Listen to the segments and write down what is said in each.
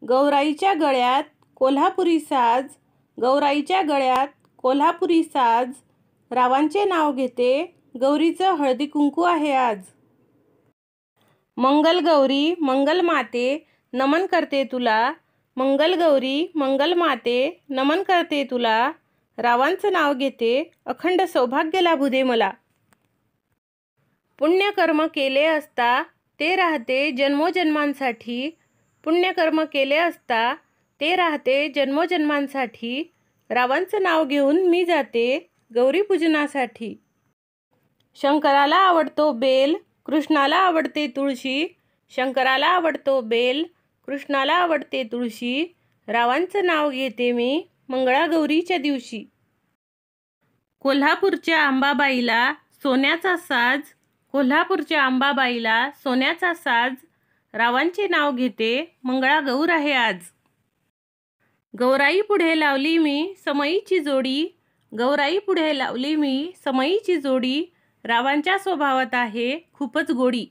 गौराईच्या गळ्यात कोल्हापुरी साज, गौराईच्या गळ्यात कोल्हापुरी साज, रावांचे नाव घेते, गौरीचं हळदी कुंकू आहे आज. मंगल गौरी मंगल माते नमन करते तुला, मंगल गौरी मंगल माते नमन करते तुला, रावांचं नाव घेते, अखंड सौभाग्य लाभू दे मला. पुण्यकर्म केले असता ते राहते जन्मोजन्मांसाठी, पुण्यकर्म केले असता ते राहते जन्मोजन्मांसाठी, रावांचं नाव घेऊन मी जाते गौरीपूजनासाठी. शंकराला आवडतो बेल, कृष्णाला आवडते तुळशी, शंकराला आवडतो बेल, कृष्णाला आवडते तुळशी, रावांचं नाव घेते मी मंगळागौरीच्या दिवशी. कोल्हापूरच्या अंबाबाईला सोन्याचा साज, कोल्हापूरच्या अंबाबाईला सोन्याचा साज, रावांचे नाव घेते, मंगळागौर आहे आज. गौराई पुढे लावली मी समईची जोडी, गौराई पुढे लावली मी समईची जोडी, रावांच्या स्वभावात आहे खूपच गोडी.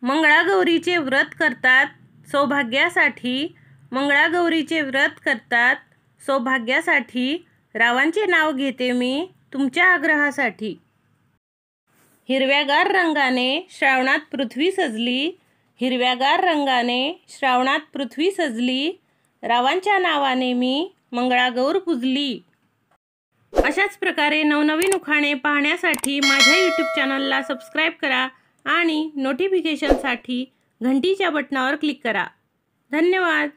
मंगळागौरीचे व्रत करतात सौभाग्यासाठी, मंगळागौरीचे व्रत करतात सौभाग्यासाठी, रावांचे नाव घेते मी तुमच्या आग्रहासाठी. हिरव्यागार रंगाने श्रावणात पृथ्वी सजली, हिरव्यागार रंगाने श्रावणात पृथ्वी सजली, रावांच्या नावाने मी मंगळागौर पूजली. अशाच प्रकारे नवनवीन उखाणे पाहण्यासाठी माझ्या यूट्यूब चॅनलला सबस्क्राईब करा आणि नोटिफिकेशनसाठी घंटीच्या बटणावर क्लिक करा. धन्यवाद.